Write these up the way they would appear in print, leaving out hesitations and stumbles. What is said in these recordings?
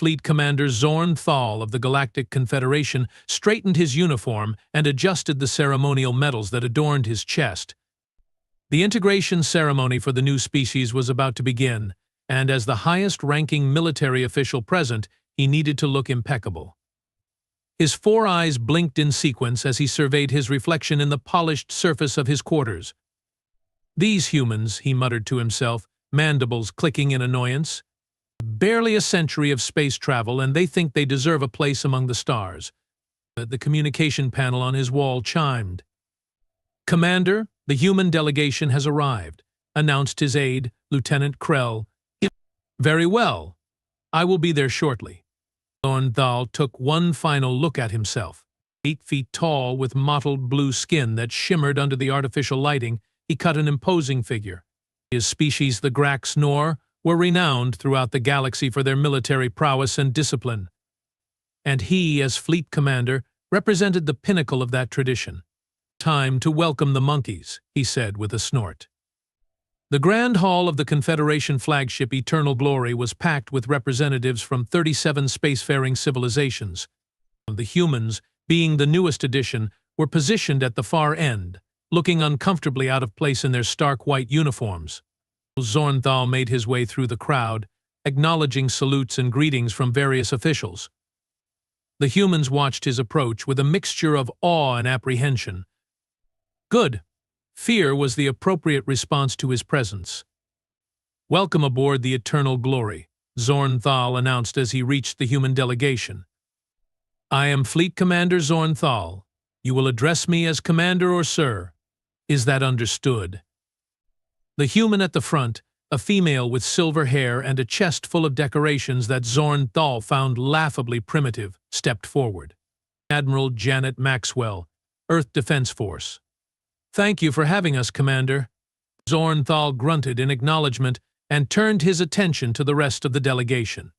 Fleet Commander Zorn Thal of the Galactic Confederation straightened his uniform and adjusted the ceremonial medals that adorned his chest. The integration ceremony for the new species was about to begin, and as the highest-ranking military official present, he needed to look impeccable. His 4 eyes blinked in sequence as he surveyed his reflection in the polished surface of his quarters. "These humans," he muttered to himself, mandibles clicking in annoyance. "Barely a century of space travel, and they think they deserve a place among the stars." The communication panel on his wall chimed. "Commander, the human delegation has arrived," announced his aide, Lieutenant Krell. "Very well. I will be there shortly." Zorn Thal took one final look at himself. 8 feet tall, with mottled blue skin that shimmered under the artificial lighting, he cut an imposing figure. His species, the Grax Nor, were renowned throughout the galaxy for their military prowess and discipline. And he, as fleet commander, represented the pinnacle of that tradition. "Time to welcome the monkeys," he said with a snort. The Grand Hall of the Confederation flagship Eternal Glory was packed with representatives from 37 spacefaring civilizations. The humans, being the newest addition, were positioned at the far end, looking uncomfortably out of place in their stark white uniforms. Zorn Thal made his way through the crowd, acknowledging salutes and greetings from various officials. The humans watched his approach with a mixture of awe and apprehension. Good. Fear was the appropriate response to his presence. "Welcome aboard the Eternal Glory," Zorn Thal announced as he reached the human delegation. "I am Fleet Commander Zorn Thal. You will address me as Commander or Sir. Is that understood?" The human at the front, a female with silver hair and a chest full of decorations that Zorn Thal found laughably primitive, stepped forward. "Admiral Janet Maxwell, Earth Defense Force." "Thank you for having us, Commander." Zorn Thal grunted in acknowledgement and turned his attention to the rest of the delegation.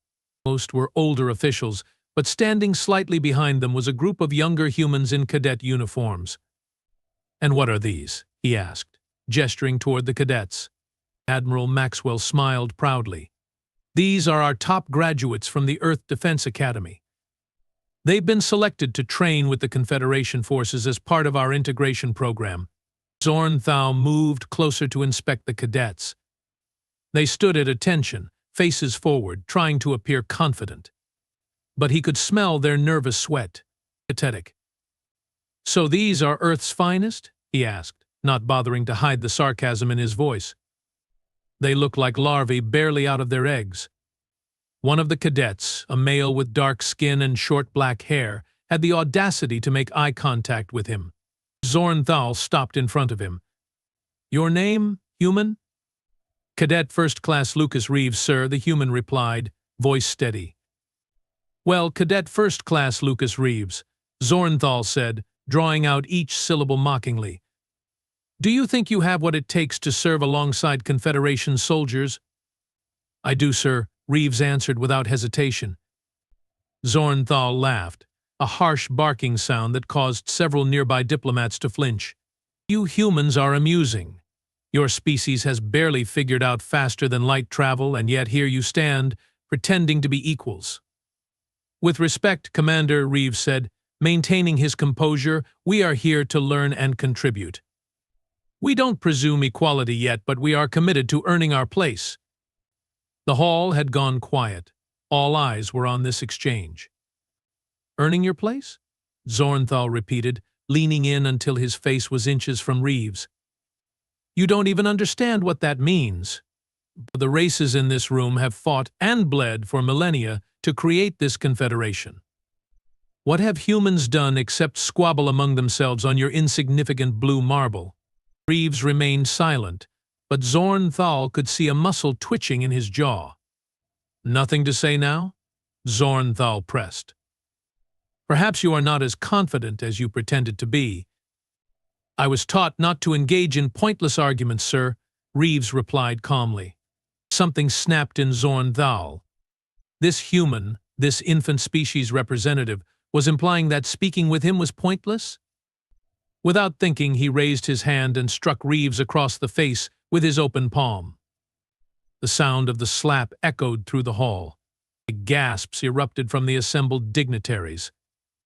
Most were older officials, but standing slightly behind them was a group of younger humans in cadet uniforms. "And what are these?" he asked, gesturing toward the cadets. Admiral Maxwell smiled proudly. "These are our top graduates from the Earth Defense Academy. They've been selected to train with the Confederation forces as part of our integration program." Zorn Thal moved closer to inspect the cadets. They stood at attention, faces forward, trying to appear confident. But he could smell their nervous sweat. Pathetic. "So these are Earth's finest?" he asked, not bothering to hide the sarcasm in his voice. "They look like larvae barely out of their eggs." One of the cadets, a male with dark skin and short black hair, had the audacity to make eye contact with him. Zorn Thal stopped in front of him. "Your name, human?" "Cadet First Class Lucas Reeves, sir," the human replied, voice steady. "Well, Cadet First Class Lucas Reeves," Zorn Thal said, drawing out each syllable mockingly. "Do you think you have what it takes to serve alongside Confederation soldiers?" "I do, sir," Reeves answered without hesitation. Zorn Thal laughed, a harsh barking sound that caused several nearby diplomats to flinch. "You humans are amusing. Your species has barely figured out faster-than-light travel, and yet here you stand, pretending to be equals." "With respect, Commander," Reeves said, maintaining his composure, "we are here to learn and contribute. We don't presume equality yet, but we are committed to earning our place." The hall had gone quiet. All eyes were on this exchange. "Earning your place?" Zorn Thal repeated, leaning in until his face was inches from Reeves. "You don't even understand what that means. The races in this room have fought and bled for millennia to create this confederation. What have humans done except squabble among themselves on your insignificant blue marble?" Reeves remained silent, but Zorn Thal could see a muscle twitching in his jaw. "Nothing to say now?" Zorn Thal pressed. "Perhaps you are not as confident as you pretended to be." "I was taught not to engage in pointless arguments, sir," Reeves replied calmly. Something snapped in Zorn Thal. This human, this infant species representative, was implying that speaking with him was pointless? Without thinking, he raised his hand and struck Reeves across the face with his open palm. The sound of the slap echoed through the hall. Gasps erupted from the assembled dignitaries.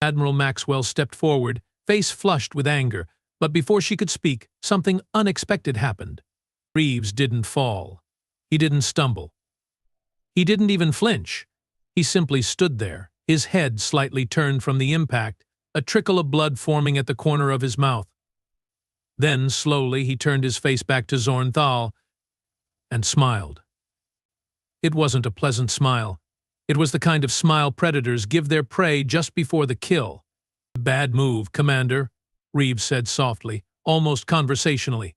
Admiral Maxwell stepped forward, face flushed with anger, but before she could speak, something unexpected happened. Reeves didn't fall. He didn't stumble. He didn't even flinch. He simply stood there, his head slightly turned from the impact, a trickle of blood forming at the corner of his mouth. Then, slowly, he turned his face back to Zornthal and smiled. It wasn't a pleasant smile. It was the kind of smile predators give their prey just before the kill. "Bad move, Commander," Reeves said softly, almost conversationally.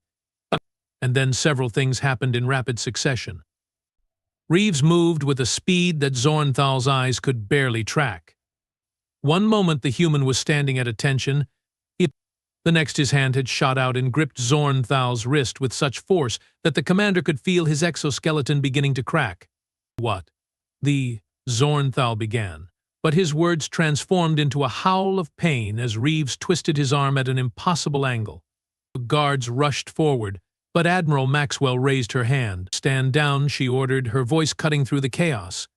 And then several things happened in rapid succession. Reeves moved with a speed that Zornthal's eyes could barely track. One moment the human was standing at attention, the next his hand had shot out and gripped Zornthal's wrist with such force that the commander could feel his exoskeleton beginning to crack. "What?" Zornthal began, but his words transformed into a howl of pain as Reeves twisted his arm at an impossible angle. The guards rushed forward, but Admiral Maxwell raised her hand. "Stand down," she ordered, her voice cutting through the chaos.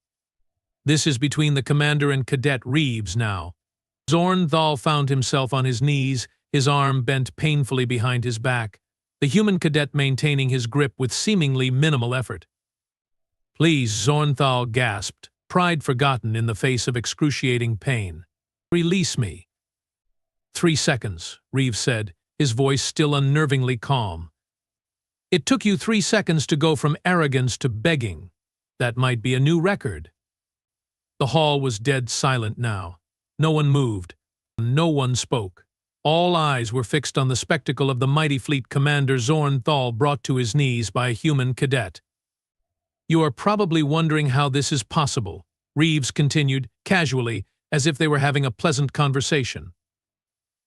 "This is between the commander and Cadet Reeves now." Zornthal found himself on his knees, his arm bent painfully behind his back, the human cadet maintaining his grip with seemingly minimal effort. "Please," Zornthal gasped, pride forgotten in the face of excruciating pain. "Release me." 3 seconds, Reeves said, his voice still unnervingly calm. "It took you 3 seconds to go from arrogance to begging. That might be a new record." The hall was dead silent now. No one moved. No one spoke. All eyes were fixed on the spectacle of the mighty fleet commander Zornthal brought to his knees by a human cadet. "You are probably wondering how this is possible," Reeves continued, casually, as if they were having a pleasant conversation.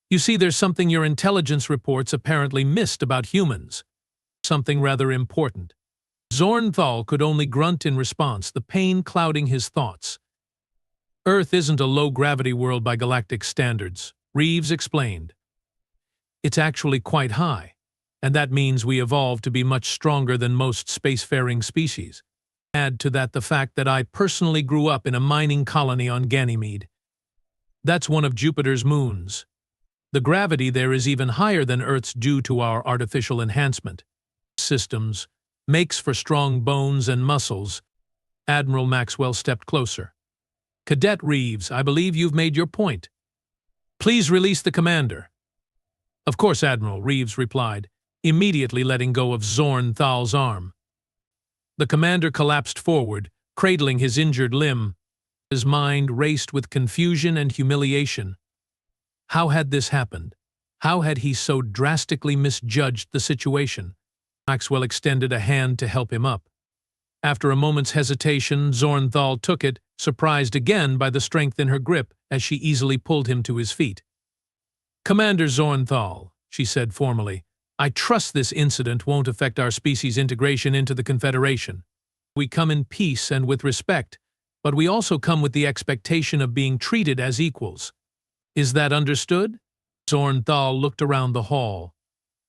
"You see, there's something your intelligence reports apparently missed about humans. Something rather important." Zornthal could only grunt in response, the pain clouding his thoughts. "Earth isn't a low-gravity world by galactic standards," Reeves explained. "It's actually quite high, and that means we evolved to be much stronger than most spacefaring species. Add to that the fact that I personally grew up in a mining colony on Ganymede. That's one of Jupiter's moons. The gravity there is even higher than Earth's due to our artificial enhancement systems, makes for strong bones and muscles." Admiral Maxwell stepped closer. "Cadet Reeves, I believe you've made your point. Please release the commander." "Of course, Admiral," Reeves replied, immediately letting go of Zornthal's arm. The commander collapsed forward, cradling his injured limb. His mind raced with confusion and humiliation. How had this happened? How had he so drastically misjudged the situation? Maxwell extended a hand to help him up. After a moment's hesitation, Zornthal took it, surprised again by the strength in her grip as she easily pulled him to his feet. "Commander Zornthal," she said formally, "I trust this incident won't affect our species' integration into the Confederation. We come in peace and with respect, but we also come with the expectation of being treated as equals. Is that understood?" Zornthal looked around the hall.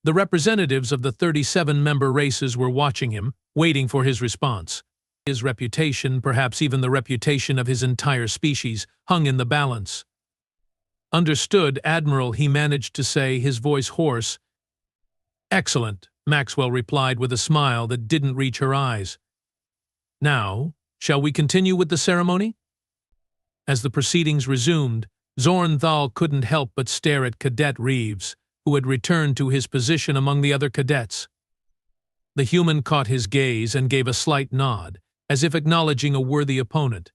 The representatives of the 37-member races were watching him, waiting for his response. His reputation, perhaps even the reputation of his entire species, hung in the balance. "Understood, Admiral," he managed to say, his voice hoarse. "Excellent," Maxwell replied with a smile that didn't reach her eyes. "Now, shall we continue with the ceremony?" As the proceedings resumed, Zornthal couldn't help but stare at Cadet Reeves, who had returned to his position among the other cadets. The human caught his gaze and gave a slight nod, as if acknowledging a worthy opponent.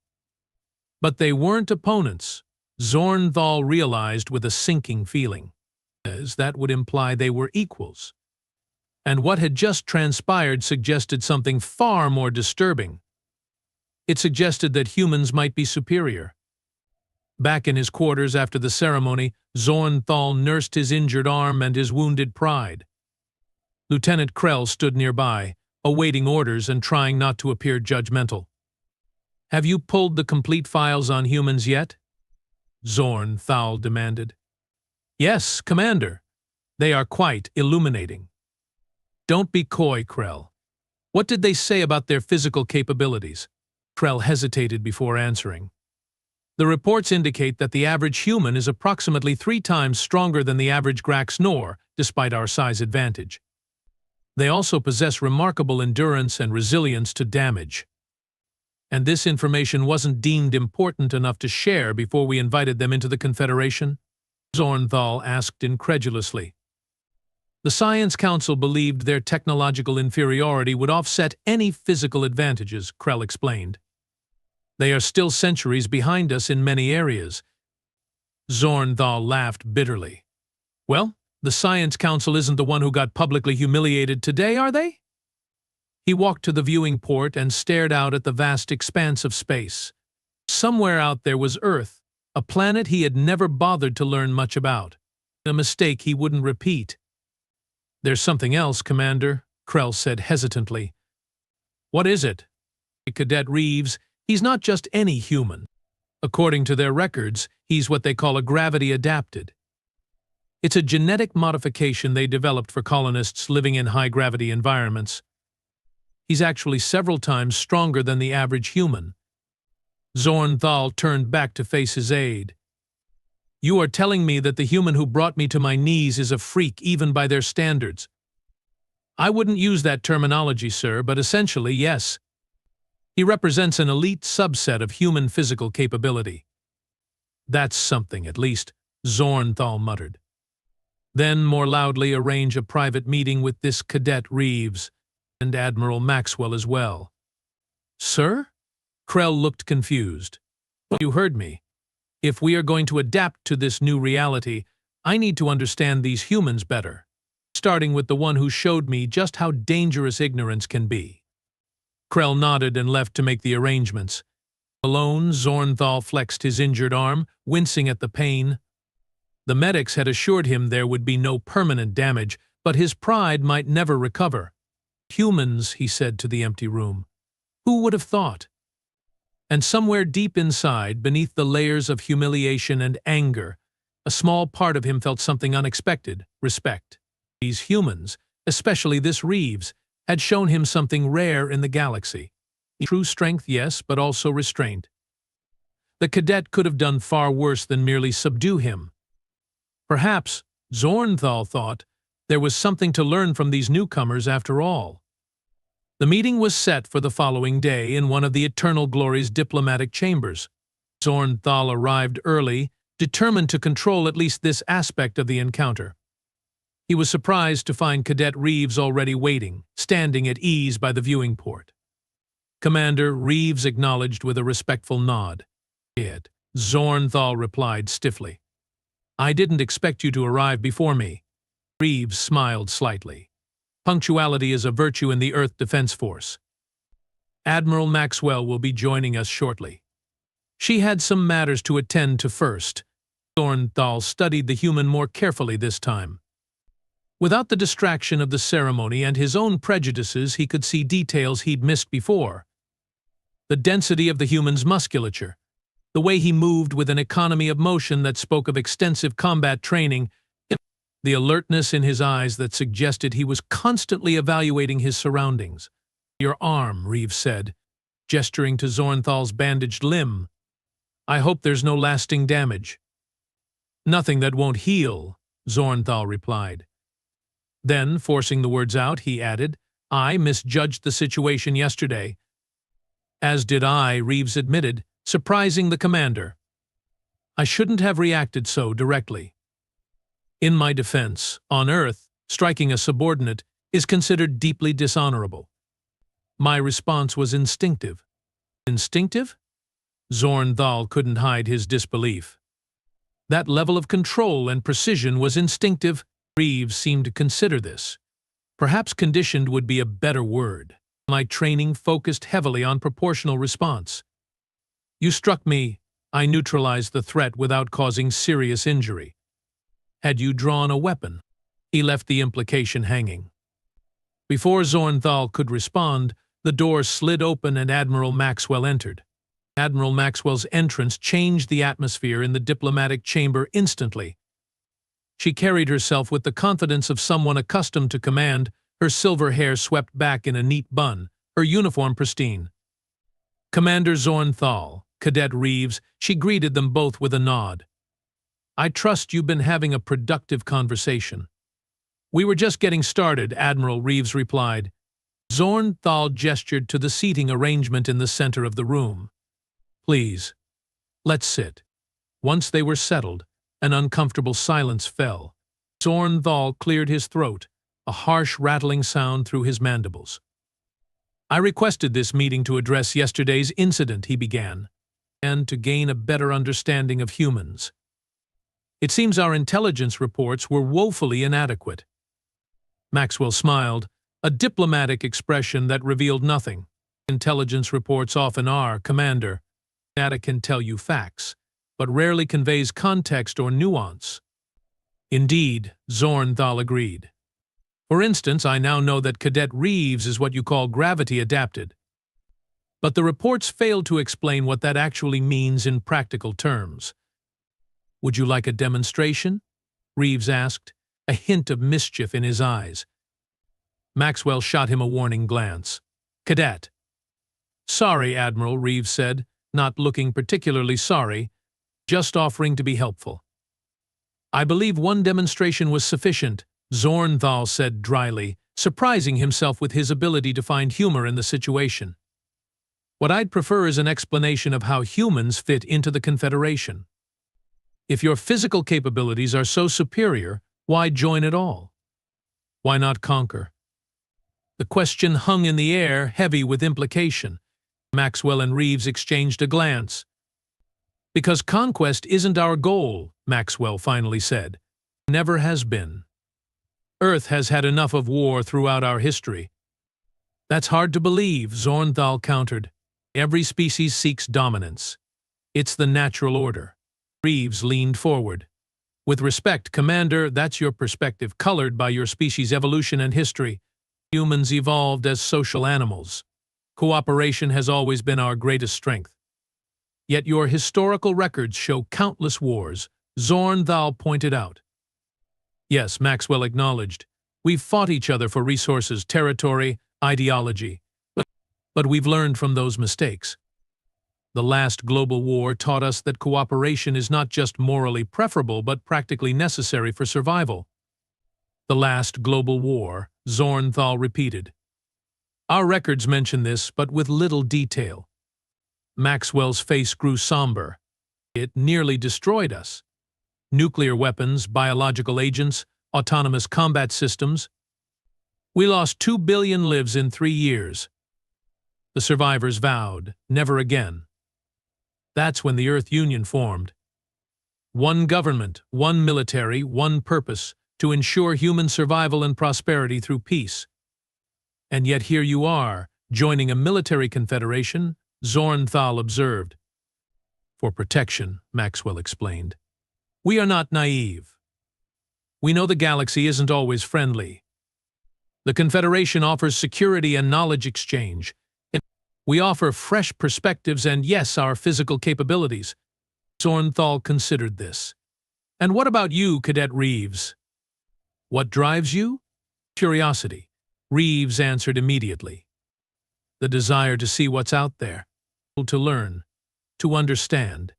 But they weren't opponents, Zornthal realized with a sinking feeling, as that would imply they were equals. And what had just transpired suggested something far more disturbing. It suggested that humans might be superior. Back in his quarters after the ceremony, Zornthal nursed his injured arm and his wounded pride. Lieutenant Krell stood nearby, awaiting orders and trying not to appear judgmental. "Have you pulled the complete files on humans yet?" Zornthal demanded. "Yes, Commander. They are quite illuminating." "Don't be coy, Krell. What did they say about their physical capabilities?" Krell hesitated before answering. The reports indicate that the average human is approximately 3 times stronger than the average Grax-Nor, despite our size advantage. They also possess remarkable endurance and resilience to damage. And this information wasn't deemed important enough to share before we invited them into the Confederation? Zornthal asked incredulously. The Science Council believed their technological inferiority would offset any physical advantages, Krell explained. They are still centuries behind us in many areas. Zornthal laughed bitterly. Well, the Science Council isn't the one who got publicly humiliated today, are they? He walked to the viewing port and stared out at the vast expanse of space. Somewhere out there was Earth, a planet he had never bothered to learn much about. A mistake he wouldn't repeat. There's something else, Commander, Krell said hesitantly. What is it? Cadet Reeves, he's not just any human. According to their records, he's what they call a gravity-adapted. It's a genetic modification they developed for colonists living in high-gravity environments. He's actually several times stronger than the average human. Zornthal turned back to face his aide. You are telling me that the human who brought me to my knees is a freak even by their standards. I wouldn't use that terminology, sir, but essentially, yes. He represents an elite subset of human physical capability. That's something, at least, Zornthal muttered. Then, more loudly, arrange a private meeting with this Cadet Reeves, and Admiral Maxwell as well. Sir? Krell looked confused. You heard me. If we are going to adapt to this new reality, I need to understand these humans better, starting with the one who showed me just how dangerous ignorance can be. Krell nodded and left to make the arrangements. Alone, Zornthal flexed his injured arm, wincing at the pain. The medics had assured him there would be no permanent damage, but his pride might never recover. Humans, he said to the empty room. Who would have thought? And somewhere deep inside, beneath the layers of humiliation and anger, a small part of him felt something unexpected: respect. These humans, especially this Reeves, had shown him something rare in the galaxy. True strength, yes, but also restraint. The cadet could have done far worse than merely subdue him. Perhaps, Zornthal thought, there was something to learn from these newcomers after all. The meeting was set for the following day in one of the Eternal Glory's diplomatic chambers. Zornthal arrived early, determined to control at least this aspect of the encounter. He was surprised to find Cadet Reeves already waiting, standing at ease by the viewing port. Commander, Reeves acknowledged with a respectful nod. Zornthal replied stiffly. I didn't expect you to arrive before me. Reeves smiled slightly. Punctuality is a virtue in the Earth Defense Force. Admiral Maxwell will be joining us shortly. She had some matters to attend to first. Zornthal studied the human more carefully this time. Without the distraction of the ceremony and his own prejudices, he could see details he'd missed before. The density of the human's musculature, the way he moved with an economy of motion that spoke of extensive combat training, the alertness in his eyes that suggested he was constantly evaluating his surroundings. Your arm, Reeves said, gesturing to Zornthal's bandaged limb. I hope there's no lasting damage. Nothing that won't heal, Zornthal replied. Then, forcing the words out, he added, I misjudged the situation yesterday. As did I, Reeves admitted, surprising the commander. I shouldn't have reacted so directly. In my defense, on Earth, striking a subordinate is considered deeply dishonorable. My response was instinctive. Instinctive? Zornthal couldn't hide his disbelief. That level of control and precision was instinctive. Reeves seemed to consider this. Perhaps conditioned would be a better word. My training focused heavily on proportional response. You struck me. I neutralized the threat without causing serious injury. Had you drawn a weapon? He left the implication hanging. Before Zornthal could respond, the door slid open and Admiral Maxwell entered. Admiral Maxwell's entrance changed the atmosphere in the diplomatic chamber instantly. She carried herself with the confidence of someone accustomed to command, her silver hair swept back in a neat bun, her uniform pristine. Commander Zornthal, Cadet Reeves, she greeted them both with a nod. I trust you've been having a productive conversation. We were just getting started, Admiral Reeves replied. Zornthal gestured to the seating arrangement in the center of the room. Please, let's sit. Once they were settled, an uncomfortable silence fell. Zornthal cleared his throat, a harsh rattling sound through his mandibles. I requested this meeting to address yesterday's incident, he began, and to gain a better understanding of humans. It seems our intelligence reports were woefully inadequate. Maxwell smiled, a diplomatic expression that revealed nothing. Intelligence reports often are, Commander. Data can tell you facts, but rarely conveys context or nuance. Indeed, Zornthal agreed. For instance, I now know that Cadet Reeves is what you call gravity-adapted. But the reports fail to explain what that actually means in practical terms. Would you like a demonstration? Reeves asked, a hint of mischief in his eyes. Maxwell shot him a warning glance. Cadet. Sorry, Admiral, Reeves said, not looking particularly sorry, just offering to be helpful. I believe one demonstration was sufficient, Zornthal said dryly, surprising himself with his ability to find humor in the situation. What I'd prefer is an explanation of how humans fit into the Confederation. If your physical capabilities are so superior, why join at all? Why not conquer? The question hung in the air, heavy with implication. Maxwell and Reeves exchanged a glance. Because conquest isn't our goal, Maxwell finally said. Never has been. Earth has had enough of war throughout our history. That's hard to believe, Zornthal countered. Every species seeks dominance. It's the natural order. Reeves leaned forward. With respect, Commander, that's your perspective, colored by your species' evolution and history. Humans evolved as social animals. Cooperation has always been our greatest strength. Yet your historical records show countless wars, Zornthal pointed out. Yes, Maxwell acknowledged. We've fought each other for resources, territory, ideology. But we've learned from those mistakes. The last global war taught us that cooperation is not just morally preferable but practically necessary for survival. The last global war, Zornthal repeated. Our records mention this, but with little detail. Maxwell's face grew somber. It nearly destroyed us. Nuclear weapons, biological agents, autonomous combat systems. We lost 2 billion lives in 3 years. The survivors vowed, never again. That's when the Earth Union formed. One government, one military, one purpose, to ensure human survival and prosperity through peace. And yet here you are, joining a military confederation, Zornthal observed. For protection, Maxwell explained. We are not naive. We know the galaxy isn't always friendly. The Confederation offers security and knowledge exchange. We offer fresh perspectives and, yes, our physical capabilities. Zornthal considered this. And what about you, Cadet Reeves? What drives you? Curiosity. Reeves answered immediately. The desire to see what's out there, to learn, to understand,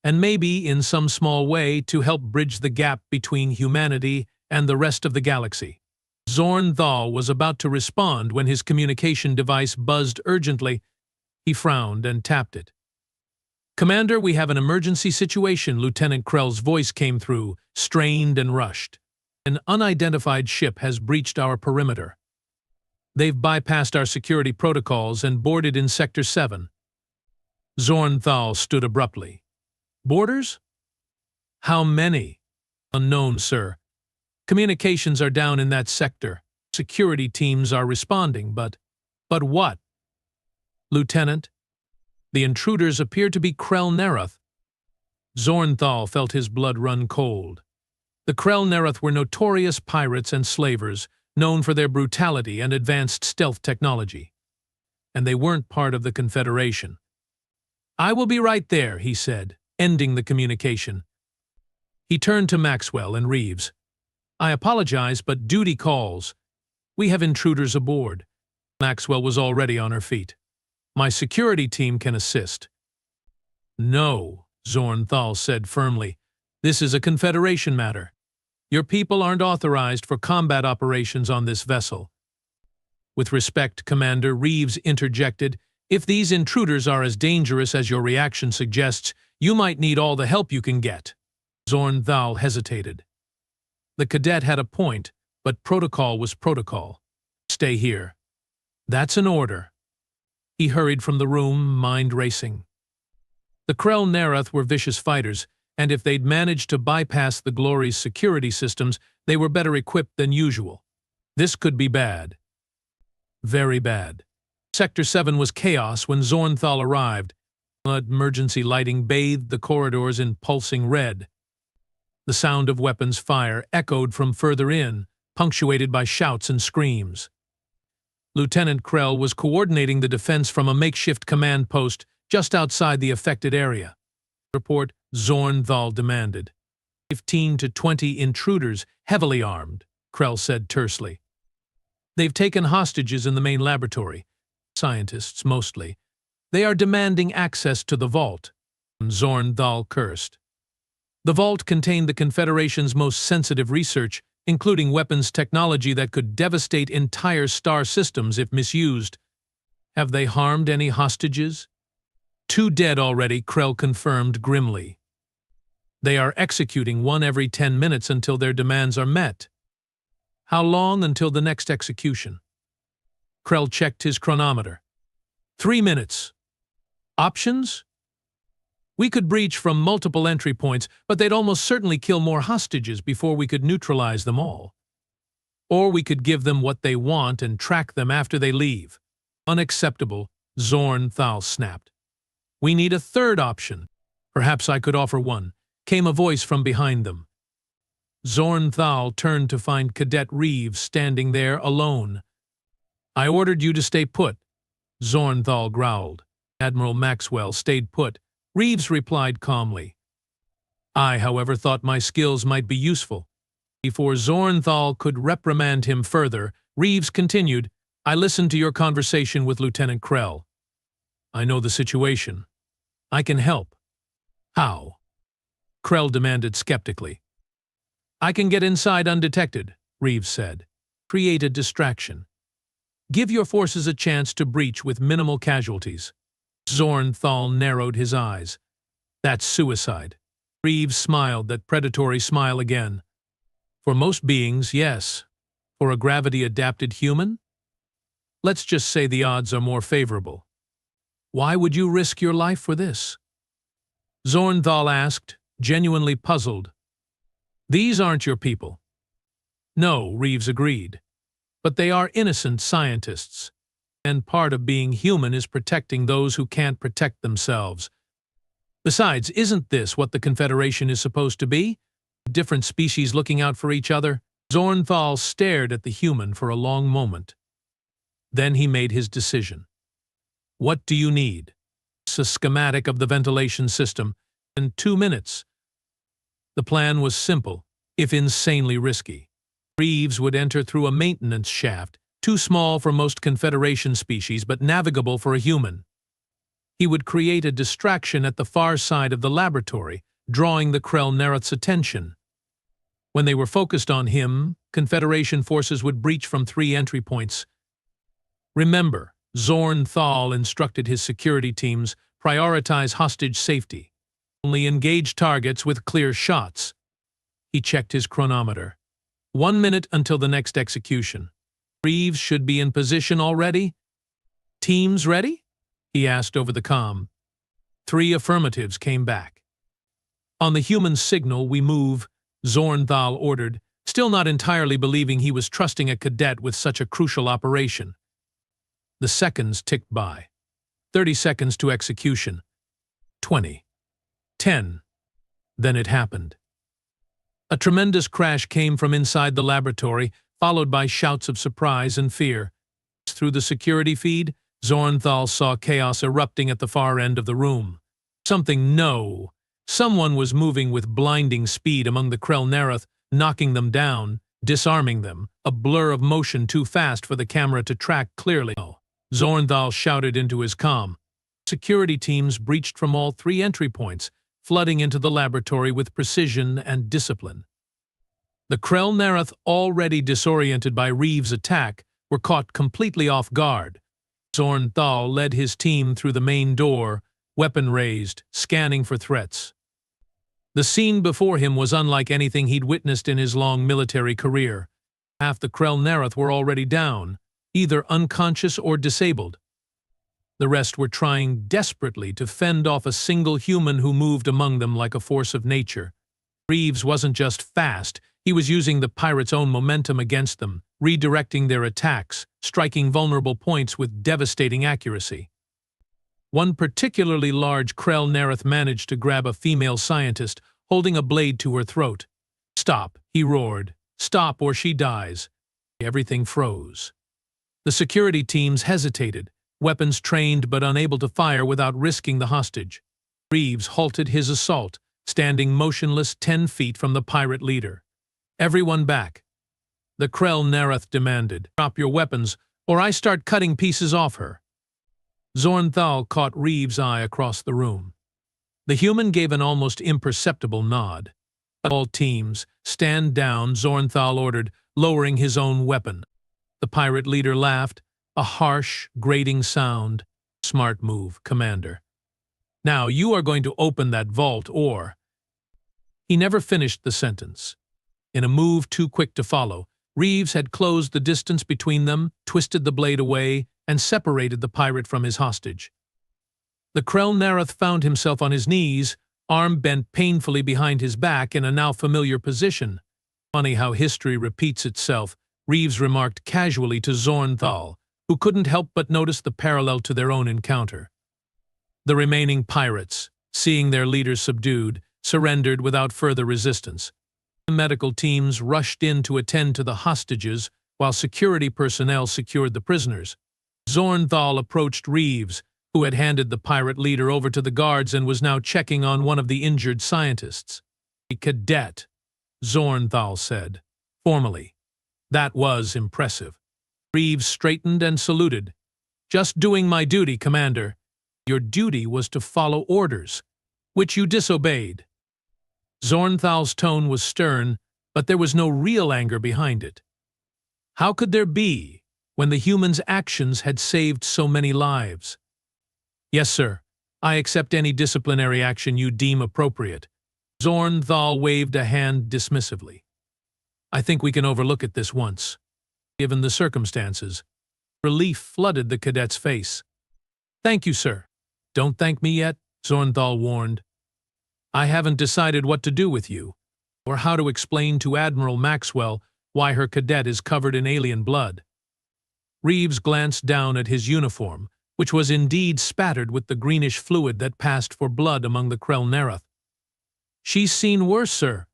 and maybe, in some small way, to help bridge the gap between humanity and the rest of the galaxy. Zornthal was about to respond when his communication device buzzed urgently. He frowned and tapped it. Commander, we have an emergency situation, Lieutenant Krell's voice came through, strained and rushed. An unidentified ship has breached our perimeter. They've bypassed our security protocols and boarded in Sector 7. Zornthal stood abruptly. Boarders? How many? Unknown, sir. Communications are down in that sector. Security teams are responding, but what? Lieutenant, the intruders appear to be Krell Neroth. Zornthal felt his blood run cold. The Krell Neroth were notorious pirates and slavers, known for their brutality and advanced stealth technology. And they weren't part of the Confederation. I will be right there, he said, ending the communication. He turned to Maxwell and Reeves. I apologize, but duty calls. We have intruders aboard. Maxwell was already on her feet. My security team can assist. No, Zornthal said firmly. This is a Confederation matter. Your people aren't authorized for combat operations on this vessel. With respect, Commander, Reeves interjected, if these intruders are as dangerous as your reaction suggests, you might need all the help you can get. Zornthal hesitated. The cadet had a point, but protocol was protocol. Stay here. That's an order. He hurried from the room, mind racing. The Krell Nerath were vicious fighters, and if they'd managed to bypass the Glory's security systems, they were better equipped than usual. This could be bad. Very bad. Sector 7 was chaos when Zornthal arrived. Emergency lighting bathed the corridors in pulsing red. The sound of weapons fire echoed from further in, punctuated by shouts and screams. Lieutenant Krell was coordinating the defense from a makeshift command post just outside the affected area. Report, Zornthal demanded. 15 to 20 intruders, heavily armed, Krell said tersely. They've taken hostages in the main laboratory. Scientists, mostly. They are demanding access to the vault. Zornthal cursed. The vault contained the Confederation's most sensitive research, including weapons technology that could devastate entire star systems if misused. Have they harmed any hostages? 2 dead already, Krell confirmed grimly. They are executing 1 every 10 minutes until their demands are met. How long until the next execution? Krell checked his chronometer. 3 minutes. Options? We could breach from multiple entry points, but they'd almost certainly kill more hostages before we could neutralize them all. Or we could give them what they want and track them after they leave. Unacceptable, Zornthal snapped. We need a third option. Perhaps I could offer one, came a voice from behind them. Zornthal turned to find Cadet Reeves standing there alone. I ordered you to stay put, Zornthal growled. Admiral Maxwell stayed put. Reeves replied calmly. I, however, thought my skills might be useful. Before Zornthal could reprimand him further, Reeves continued, I listened to your conversation with Lieutenant Krell. I know the situation. I can help. How? Krell demanded skeptically. I can get inside undetected, Reeves said. Create a distraction. Give your forces a chance to breach with minimal casualties. Zornthal narrowed his eyes. That's suicide. Reeves smiled that predatory smile again. For most beings, yes. For a gravity-adapted human? Let's just say the odds are more favorable. Why would you risk your life for this? Zornthal asked, genuinely puzzled. These aren't your people. No, Reeves agreed. But they are innocent scientists. And part of being human is protecting those who can't protect themselves. Besides, isn't this what the Confederation is supposed to be? Different species looking out for each other? Zornthal stared at the human for a long moment. Then he made his decision. What do you need? A schematic of the ventilation system in 2 minutes. The plan was simple, if insanely risky. Reeves would enter through a maintenance shaft, too small for most Confederation species but navigable for a human. He would create a distraction at the far side of the laboratory, drawing the Krell Nerath's attention. When they were focused on him, Confederation forces would breach from 3 entry points. Remember, Zornthal instructed his security teams, prioritize hostage safety. Only engage targets with clear shots. He checked his chronometer. 1 minute until the next execution. Reeves should be in position already? Teams ready? He asked over the comm. 3 affirmatives came back. On the human signal, we move, Zornthal ordered, still not entirely believing he was trusting a cadet with such a crucial operation. The seconds ticked by. 30 seconds to execution. 20. 10. Then it happened. A tremendous crash came from inside the laboratory, followed by shouts of surprise and fear. Through the security feed, Zornthal saw chaos erupting at the far end of the room. Someone was moving with blinding speed among the Krell Nerath, knocking them down, disarming them, a blur of motion too fast for the camera to track clearly. Zornthal shouted into his comm. Security teams breached from all 3 entry points, flooding into the laboratory with precision and discipline. The Krell Nereth, already disoriented by Reeves' attack, were caught completely off guard. Zornthal led his team through the main door, weapon raised, scanning for threats. The scene before him was unlike anything he'd witnessed in his long military career. Half the Krell Nereth were already down, either unconscious or disabled. The rest were trying desperately to fend off a single human who moved among them like a force of nature. Reeves wasn't just fast, he was using the pirates' own momentum against them, redirecting their attacks, striking vulnerable points with devastating accuracy. One particularly large Krell Nereth managed to grab a female scientist, holding a blade to her throat. "Stop," he roared. "Stop or she dies." Everything froze. The security teams hesitated, weapons trained but unable to fire without risking the hostage. Reeves halted his assault, standing motionless 10 feet from the pirate leader. "Everyone back," the Krell Nereth demanded. "Drop your weapons, or I start cutting pieces off her." Zornthal caught Reeves' eye across the room. The human gave an almost imperceptible nod. "All teams, stand down," Zornthal ordered, lowering his own weapon. The pirate leader laughed, a harsh, grating sound. "Smart move, Commander. Now you are going to open that vault or—" He never finished the sentence. In a move too quick to follow, Reeves had closed the distance between them, twisted the blade away, and separated the pirate from his hostage. The Krell Nereth found himself on his knees, arm bent painfully behind his back in a now familiar position. "Funny how history repeats itself," Reeves remarked casually to Zornthal, who couldn't help but notice the parallel to their own encounter. The remaining pirates, seeing their leaders subdued, surrendered without further resistance. The medical teams rushed in to attend to the hostages, while security personnel secured the prisoners. Zornthal approached Reeves, who had handed the pirate leader over to the guards and was now checking on one of the injured scientists. "A cadet," Zornthal said, formally. That was impressive. Reeves straightened and saluted. "Just doing my duty, Commander." "Your duty was to follow orders, which you disobeyed." Zornthal's tone was stern, but there was no real anger behind it. How could there be, when the human's actions had saved so many lives? "Yes, sir. I accept any disciplinary action you deem appropriate." Zornthal waved a hand dismissively. "I think we can overlook it this once, given the circumstances." Relief flooded the cadet's face. "Thank you, sir." "Don't thank me yet," Zornthal warned. "I haven't decided what to do with you, or how to explain to Admiral Maxwell why her cadet is covered in alien blood." Reeves glanced down at his uniform, which was indeed spattered with the greenish fluid that passed for blood among the Krell Nereth. "She's seen worse, sir,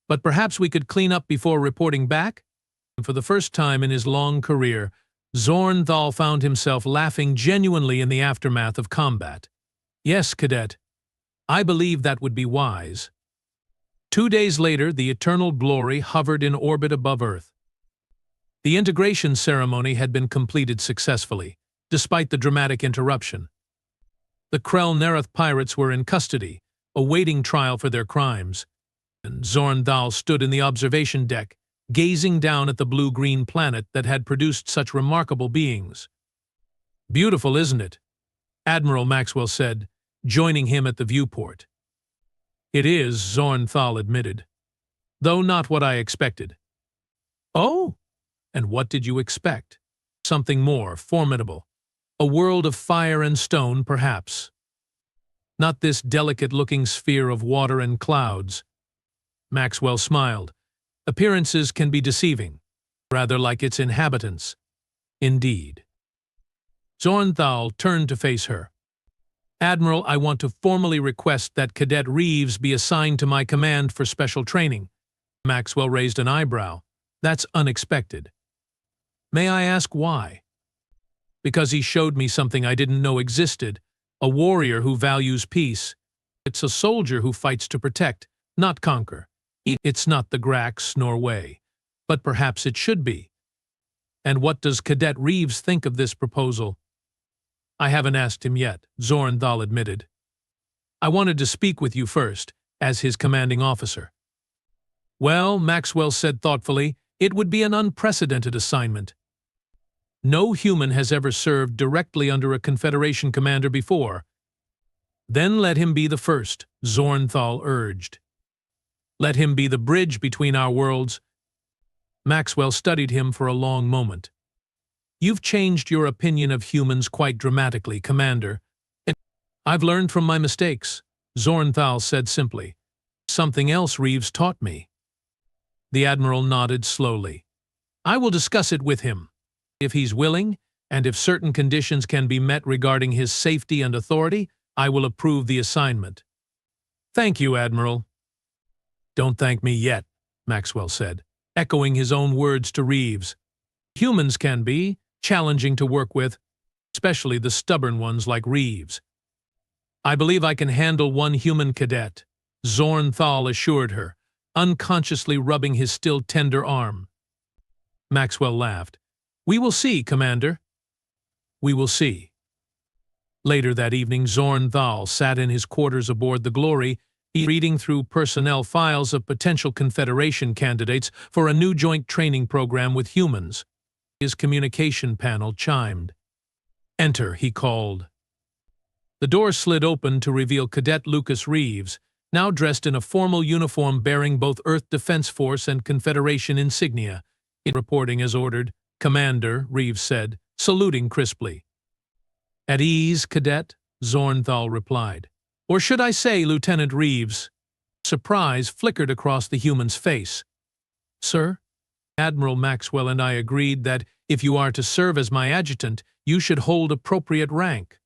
but perhaps we could clean up before reporting back?" And for the first time in his long career, Zornthal found himself laughing genuinely in the aftermath of combat. "Yes, cadet. I believe that would be wise." 2 days later, the Eternal Glory hovered in orbit above Earth. The integration ceremony had been completed successfully, despite the dramatic interruption. The Krell Nereth pirates were in custody, awaiting trial for their crimes, and Zornthal stood in the observation deck, gazing down at the blue-green planet that had produced such remarkable beings. "Beautiful, isn't it?" Admiral Maxwell said, joining him at the viewport. "It is," Zornthal admitted, "though not what I expected." "Oh? And what did you expect?" "Something more formidable. A world of fire and stone, perhaps. Not this delicate-looking sphere of water and clouds." Maxwell smiled. "Appearances can be deceiving, rather like its inhabitants." "Indeed." Zornthal turned to face her. "Admiral, I want to formally request that Cadet Reeves be assigned to my command for special training." Maxwell raised an eyebrow. "That's unexpected." "May I ask why?" "Because he showed me something I didn't know existed, a warrior who values peace. It's a soldier who fights to protect, not conquer. It's not the Grax nor way, but perhaps it should be." "And what does Cadet Reeves think of this proposal?" I haven't asked him yet, Zornthal admitted. I wanted to speak with you first, as his commanding officer. Well, Maxwell said thoughtfully, it would be an unprecedented assignment. No human has ever served directly under a Confederation commander before. Then let him be the first, Zornthal urged. Let him be the bridge between our worlds. Maxwell studied him for a long moment. You've changed your opinion of humans quite dramatically, Commander. I've learned from my mistakes, Zornthal said simply. Something else Reeves taught me. The Admiral nodded slowly. I will discuss it with him. If he's willing, and if certain conditions can be met regarding his safety and authority, I will approve the assignment. Thank you, Admiral. Don't thank me yet, Maxwell said, echoing his own words to Reeves. Humans can be challenging to work with, especially the stubborn ones like Reeves. I believe I can handle one human cadet, Zornthal assured her, unconsciously rubbing his still tender arm. Maxwell laughed. We will see, Commander. We will see. Later that evening, Zornthal sat in his quarters aboard the Glory, reading through personnel files of potential Confederation candidates for a new joint training program with humans. His communication panel chimed. Enter, he called. The door slid open to reveal Cadet Lucas Reeves, now dressed in a formal uniform bearing both Earth Defense Force and Confederation insignia. Reporting as ordered, Commander, Reeves said, saluting crisply. At ease, Cadet, Zornthal replied. Or should I say, Lieutenant Reeves? Surprise flickered across the human's face. Sir? Admiral Maxwell and I agreed that if you are to serve as my adjutant, you should hold appropriate rank.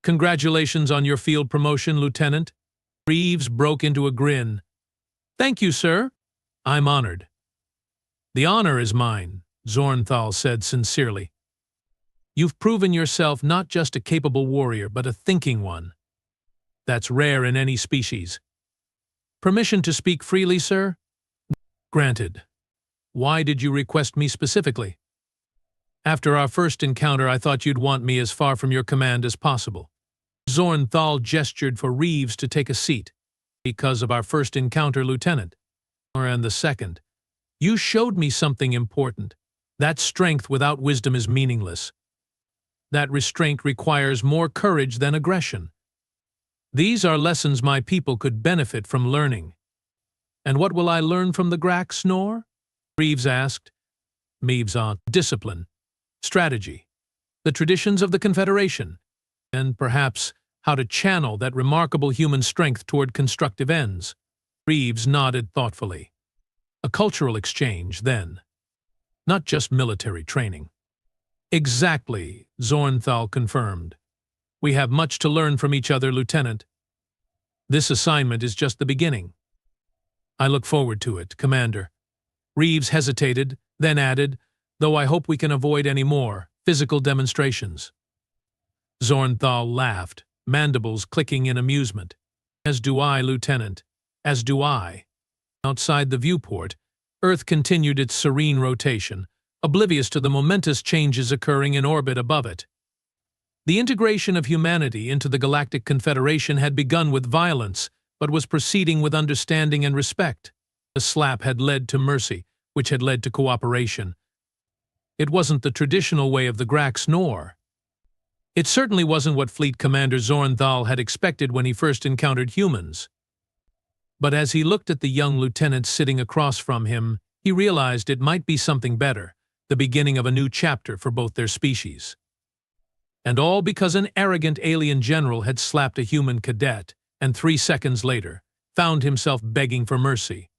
Congratulations on your field promotion, Lieutenant. Reeves broke into a grin. Thank you, sir. I'm honored. The honor is mine, Zornthal said sincerely. You've proven yourself not just a capable warrior, but a thinking one. That's rare in any species. Permission to speak freely, sir? Granted. Why did you request me specifically? After our first encounter, I thought you'd want me as far from your command as possible. Zornthal gestured for Reeves to take a seat. Because of our first encounter, Lieutenant. And the second. You showed me something important. That strength without wisdom is meaningless. That restraint requires more courage than aggression. These are lessons my people could benefit from learning. And what will I learn from the Grak Snore? Reeves asked. Discipline, strategy, the traditions of the Confederation, and perhaps how to channel that remarkable human strength toward constructive ends. Reeves nodded thoughtfully. A cultural exchange, then. Not just military training. Exactly, Zornthal confirmed. We have much to learn from each other, Lieutenant. This assignment is just the beginning. I look forward to it, Commander. Reeves hesitated, then added, though I hope we can avoid any more physical demonstrations. Zornthal laughed, mandibles clicking in amusement. As do I, Lieutenant. As do I. Outside the viewport, Earth continued its serene rotation, oblivious to the momentous changes occurring in orbit above it. The integration of humanity into the Galactic Confederation had begun with violence, but was proceeding with understanding and respect. The slap had led to mercy, which had led to cooperation. It wasn't the traditional way of the Grak Snore. It certainly wasn't what Fleet Commander Zornthal had expected when he first encountered humans. But as he looked at the young lieutenant sitting across from him, he realized it might be something better, the beginning of a new chapter for both their species. And all because an arrogant alien general had slapped a human cadet, and 3 seconds later, found himself begging for mercy.